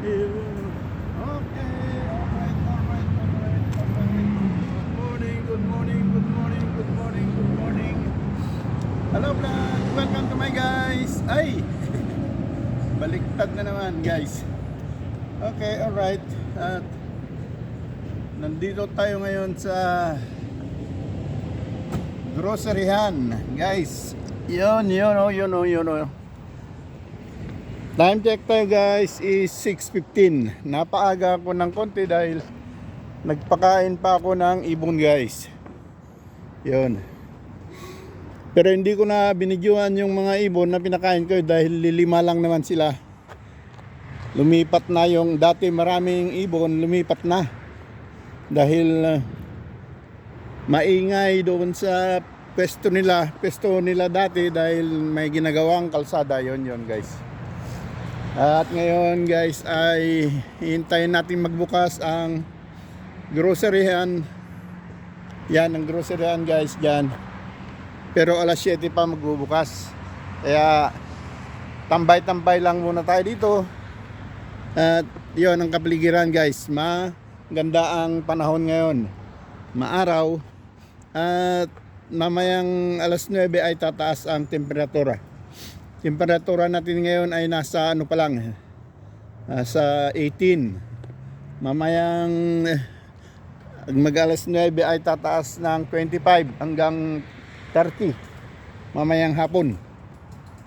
Okay, alright, alright, alright, alright. Good morning, good morning, good morning, good morning, good morning. Hello vlog, welcome to my guys. Ay, baliktad na naman guys. Okay, alright. At nandito tayo ngayon sa groceryhan guys. Yun. Time check tayo guys is 6:15. Napaaga ako ng konti dahil nagpakain pa ako ng ibon guys. Yun. Pero hindi ko na binidyohan yung mga ibon na pinakain ko dahil lilima lang naman sila. Lumipat na yung dati maraming ibon, lumipat na. Dahil maingay doon sa pwesto nila dati dahil may ginagawang kalsada. Yun guys. At ngayon guys ay hintayin natin magbukas ang groceryhan. Yan ang groceryhan guys dyan. Pero alas 7 pa magbubukas. Kaya tambay-tambay lang muna tayo dito. At yun ang kapaligiran guys. Maganda ang panahon ngayon. Maaraw. At mamayang alas 9 ay tataas ang temperatura. Temperatura natin ngayon ay nasa ano pa lang, nasa 18. Mamayang mag-alas 9 ay tataas ng 25 hanggang 30. Mamayang hapon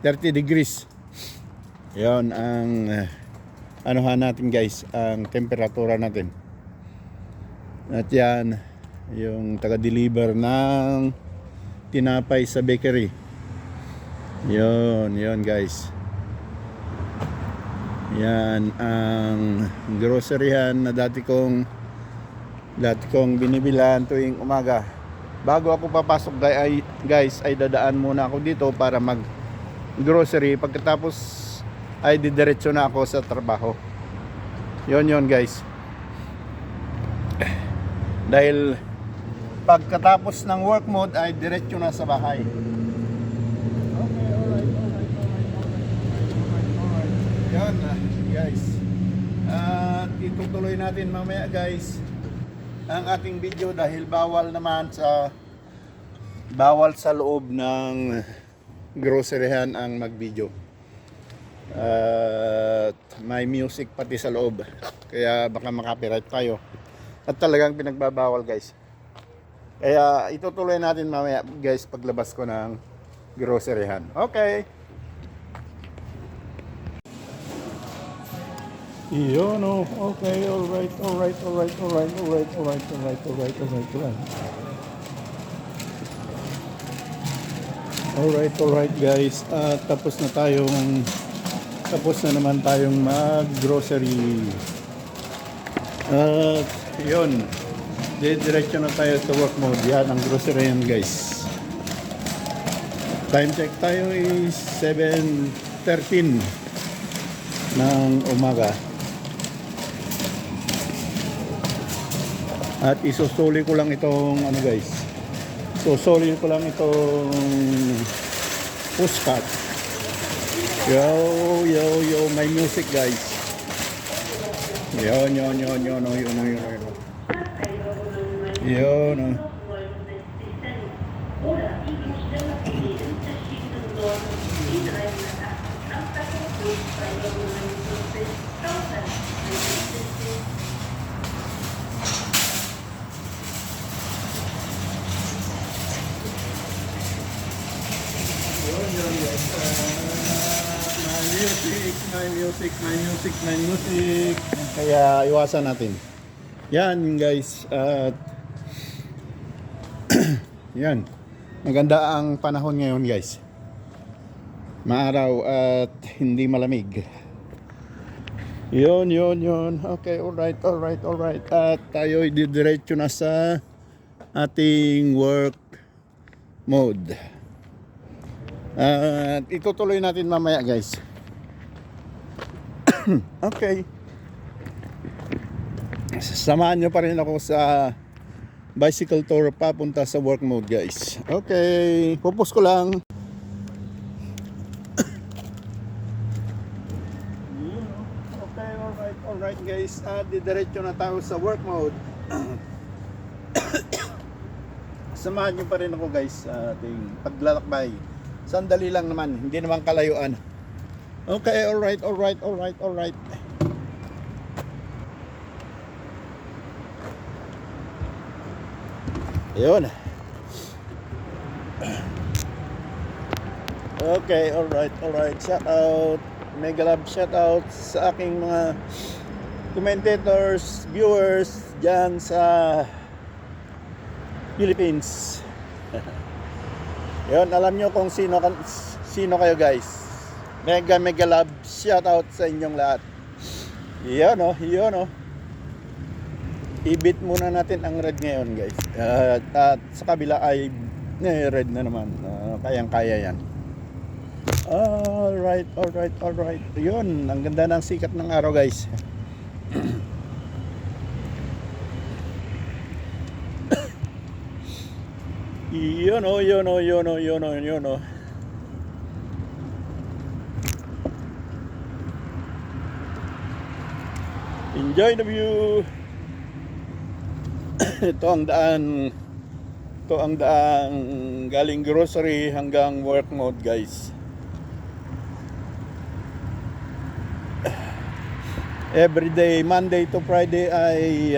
30 degrees. Yon ang anuhan natin guys, ang temperatura natin. At yan yung taga-deliver ng tinapay sa bakery. Yun guys. Yan ang groceryhan na dati kong binibilan tuwing umaga. Bago ako papasok guys ay dadaan muna ako dito para mag grocery. Pagkatapos ay didiretso na ako sa trabaho. Yun guys. Dahil pagkatapos ng work mode ay diretso na sa bahay. Yan guys. At itutuloy natin mamaya guys ang ating video dahil bawal sa loob ng groceryhan ang mag-video. At may music pati sa loob. Kaya baka makapiright tayo. At talagang pinagbabawal guys. Kaya itutuloy natin mamaya guys paglabas ko ng groceryhan. Okay. Yun okay, alright guys, tapos na naman tayong mag-grocery. At yun, diretso na tayo sa work mode. Yan ang grocery yan guys. Time check tayo is 7:13 ng umaga. At isusuli ko lang itong guys. Susuli ko lang itong postcard. Yo, may music guys. Yun. My music. Kaya iwasan natin. Yan guys. At yan. Maganda ang panahon ngayon guys. Maaraw at hindi malamig. Yun. Okay, alright. At tayo didiretso na sa ating work mode. At itutuloy natin mamaya guys. Okay. Samahan nyo pa rin ako sa bicycle tour papunta sa work mode guys. Okay, pupus ko lang. Okay, alright. alright guys, didiretso na tayo sa work mode. Samahan nyo pa rin ako guys sa ating paglalakbay. Sandali lang naman, hindi naman kalayuan. Okay, alright. Ayun. Okay, alright. Shout out, mega love shout out sa aking mga commentators, viewers dyan sa Philippines. Yun, alam nyo kung sino kayo guys. Mega love shout out sa inyong lahat. Yun oh. Ibit muna natin ang red ngayon guys. At sa kabila ay red na naman. Kayang-kaya yan. Alright. Yun, ang ganda ng sikat ng araw guys. Yun oh. Enjoy the view. Ito ang daan galing grocery hanggang work mode guys. Everyday, Monday to Friday ay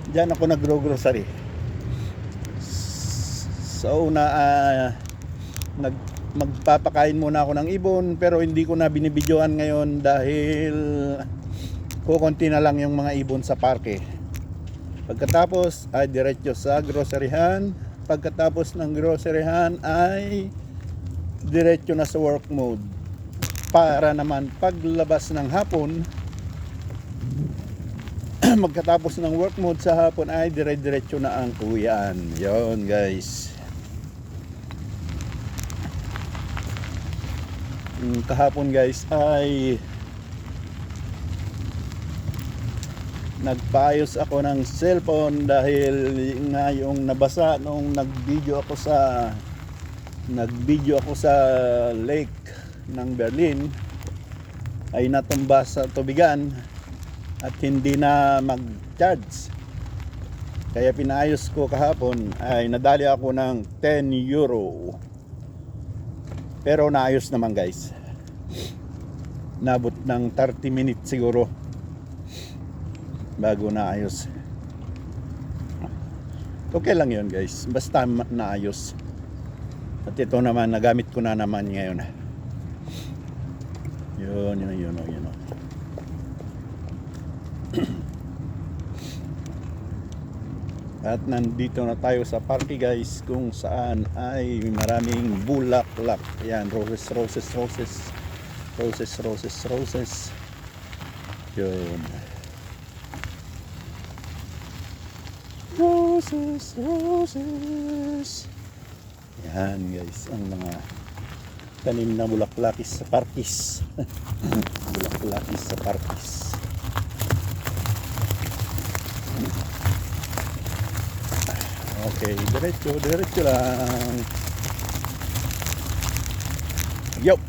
dyan ako nagro-grocery. So magpapakain muna ako ng ibon, pero hindi ko na binibidyoan ngayon dahil kukunti na lang yung mga ibon sa parke. Pagkatapos ay diretso sa groceryhan. Pagkatapos ng groceryhan ay diretso na sa work mode. Para naman paglabas ng hapon, magkatapos ng work mode sa hapon ay dire-diretso na ang uwian. Yon guys. Kahapon guys ay nagpaayos ako ng cellphone dahil nga yung nabasa nung nag-video ako sa lake ng Berlin ay natumba sa tubigan at hindi na mag-charge. Kaya pinaayos ko kahapon, ay nadali ako ng 10 euro. Pero naayos naman guys. Nabot ng 30 minutes siguro bago naayos. Okay lang yun guys, basta naayos. At ito naman, nagamit ko na naman ngayon. Yun. At nandito na tayo sa party guys, kung saan ay maraming bulaklak. Ayan, roses. Yun. Roses. Yan guys, ang mga tanim na bulaklakis sa parkis. Bulaklakis sa parkis. Okay, diretso lang. Yo.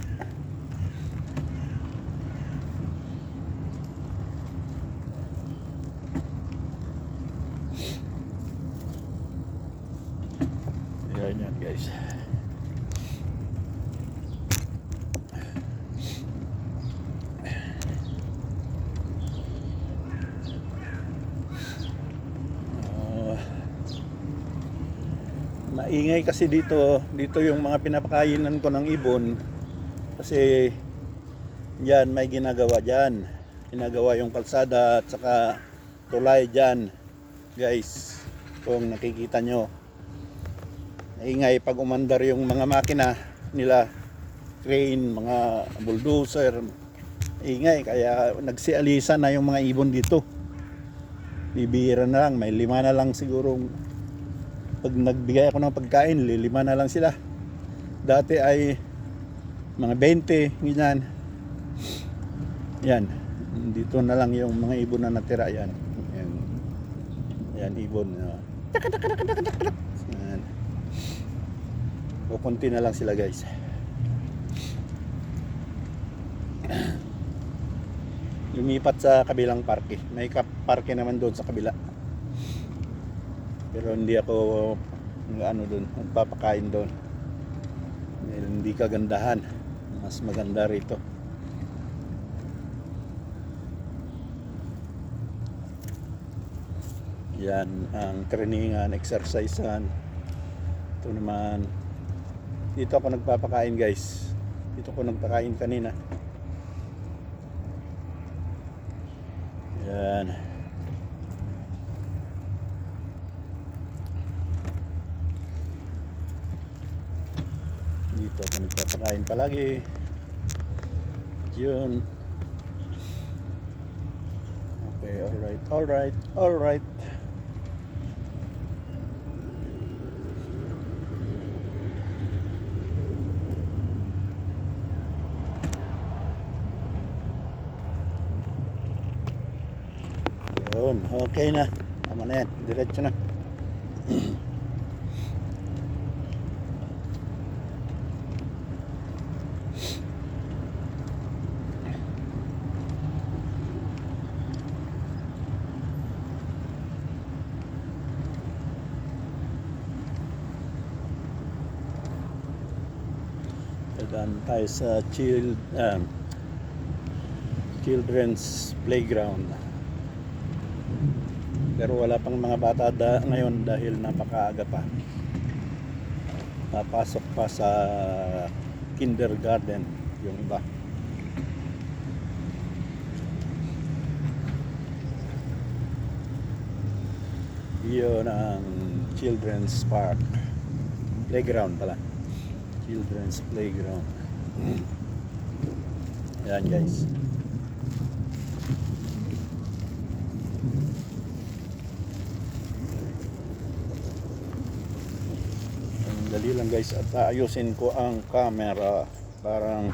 Yan guys. Maingay kasi dito yung mga pinapakainan ko ng ibon kasi yan may ginagawa yung kalsada at saka tulay dyan guys, kung nakikita nyo maingay pag umandar yung mga makina nila, crane, mga bulldozer, ingay, kaya nagsialisa na yung mga ibon dito. Bibihira na lang, may 5 na lang siguro. Pag nagbigay ako ng pagkain, 5 na lang sila. Dati ay mga 20, ganyan. Yan. Dito na lang yung mga ibon na natira. Yan. Yan ibon. Yan. Kukunti na lang sila guys. lumipat sa kabilang parke. May parke naman doon sa kabila. Pero hindi ako ano doon, magpapakain doon. Dahil hindi kagandahan. Mas maganda rito. Yan ang trainingan, exercisean. Ito naman. Dito ako nagpapakain, guys. Dito ako nagpakain kanina. Yan. Dito ako nagpapakain palagi. Yun. Okay, alright. Yun, okay na. Tama na yan, diretso na. Dadaan tayo sa children's playground. Pero wala pang mga bata ngayon dahil napakaaga pa. Papasok pa sa kindergarten yung iba. Yun ang children's park. Playground pala. Children's playground. Yan, guys. Dali lang, guys, at ayusin ko ang camera. Parang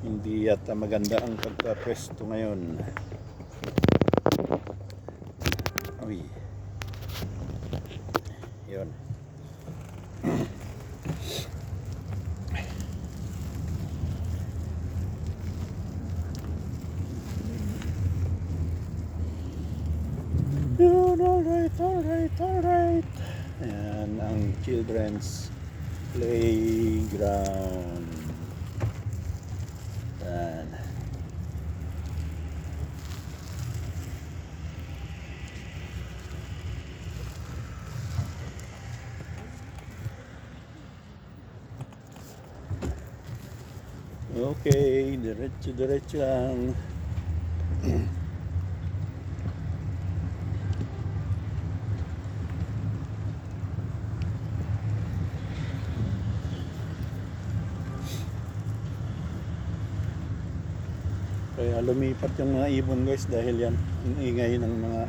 hindi yata maganda ang pagka-pwesto ngayon. Uy. Yun. Yun, alright. Ayan ang children's playground. Yan. Okay, diretso lang. Kaya lumipat yung mga ibon, guys, dahil yan ang ingay ng mga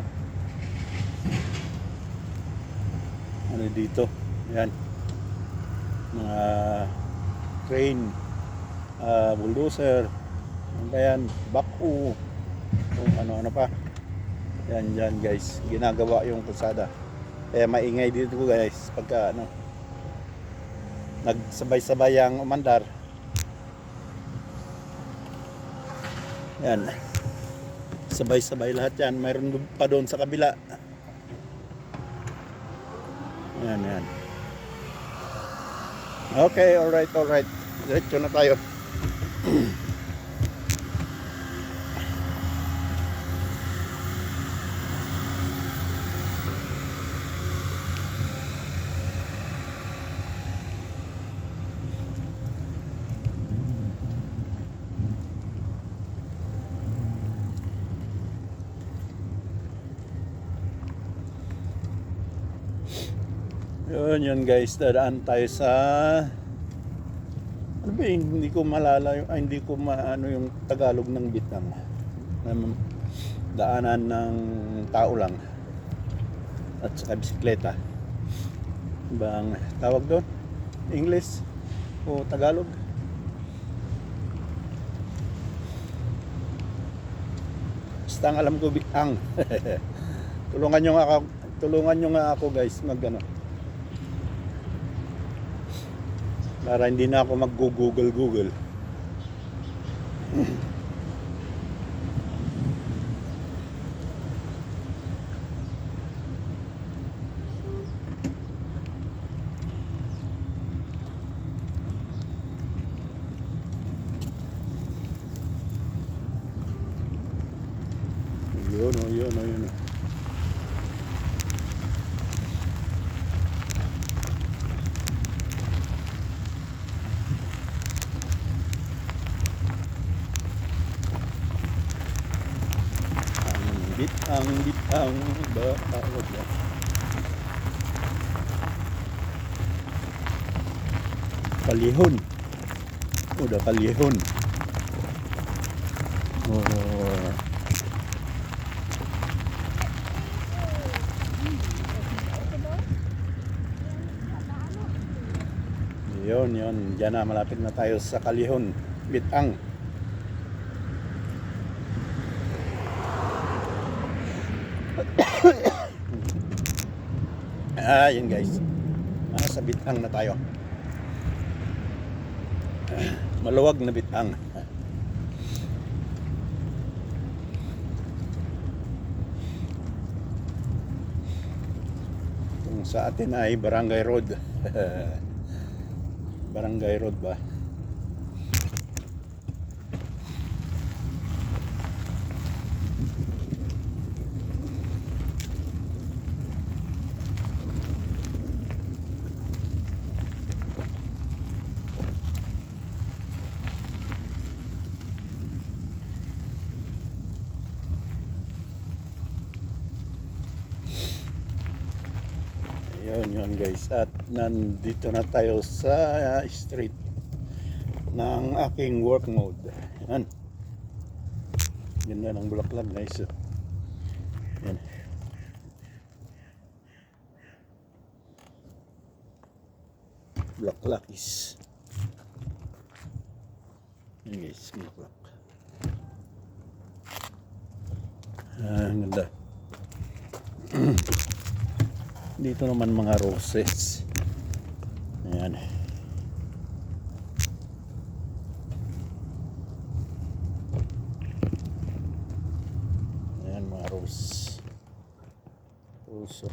ano dito. Yan, mga crane, bulldozer, ano ba yan, backhoe, kung ano pa. Yan, guys, ginagawa yung kalsada. Kaya maingay dito, guys, pagka ano, nagsabay-sabay ang umandar. Yan. Sabay-sabay lahat yan. Mayroon pa doon sa kabila. Yan. Okay, alright. Diretso na tayo. Yun, guys, dadaan tayo sa ano ba yung hindi ko malala yung hindi ko maano yung Tagalog ng Vietnam. Daanan ng tao lang at saka bisikleta. Bang tawag doon? English o Tagalog? Basta ang alam ko ang tulungan nyo nga ako, guys, magano para hindi na ako mag-google. Yun o, yun o, yun o. Ang bitang batawag yan. Kalihon. Udah kalihon. Oh. Yun. Diyan na, malapit na tayo sa kalihon. Bitang. Yun guys. Nasa bitang na tayo. Maluwag na bitang. Kung sa atin ay Barangay Road. Barangay Road ba? Yun guys, at nandito na tayo sa street ng aking work mode. Yan. Ganda ng bulaklak guys. Yan. Bulaklakis. Yan guys, bulaklak. Ang ganda. Dito naman mga roses. Ayan. Ayan mga rose. Rose.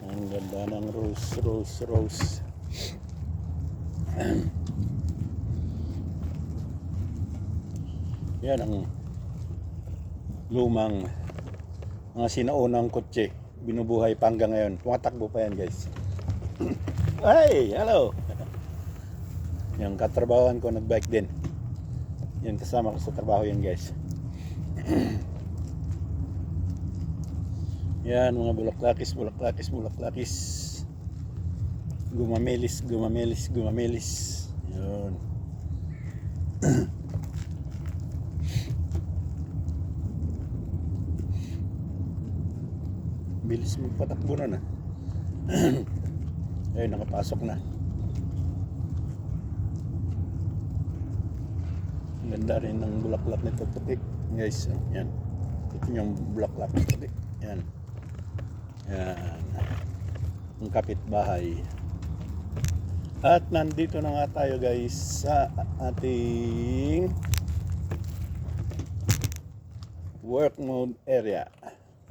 Ang ganda ng rose. Yan ang lumang mga sinaunang kotse, binubuhay pa hanggang ngayon. Tumatakbo pa yan guys. Ay, hello. Yung katrabahoan ko nagbike din. Yan, kasama ko sa trabaho yan guys. Yan, mga bulaklakis. Gumamelis. Yun. Bilis magpatakbo na. Ay, nakapasok na. Ang ganda rin ng bulaklak nito puti guys. Yan. Ito yung bulaklak puti. Yan. Ang kapitbahay. At nandito na nga tayo guys sa ating work mode area.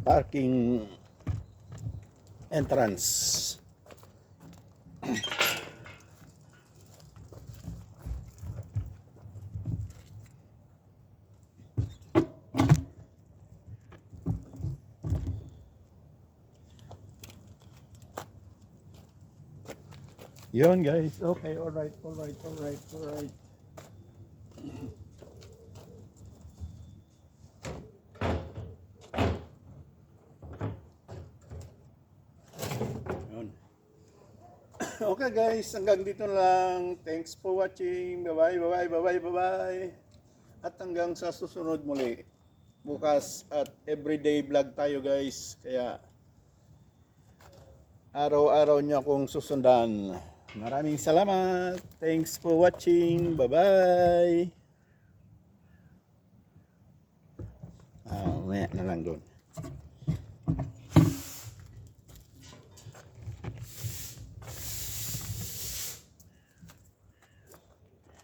Parking entrance. Yun guys. Okay, alright. Okay guys, hanggang dito na lang. Thanks for watching. Bye-bye. At hanggang sa susunod muli. Bukas at everyday vlog tayo guys. Kaya araw-araw niyo akong susundan. Maraming salamat. Thanks for watching. Bye-bye. Maya na lang doon.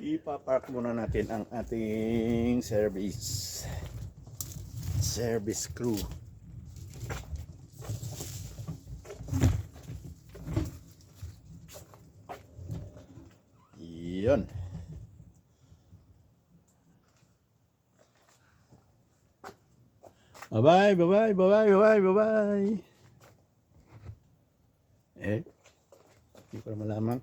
Ipapark muna natin ang ating service crew. Yun. Bye-bye, bye-bye, bye-bye, bye-bye, bye-bye. Hindi ko na malaman.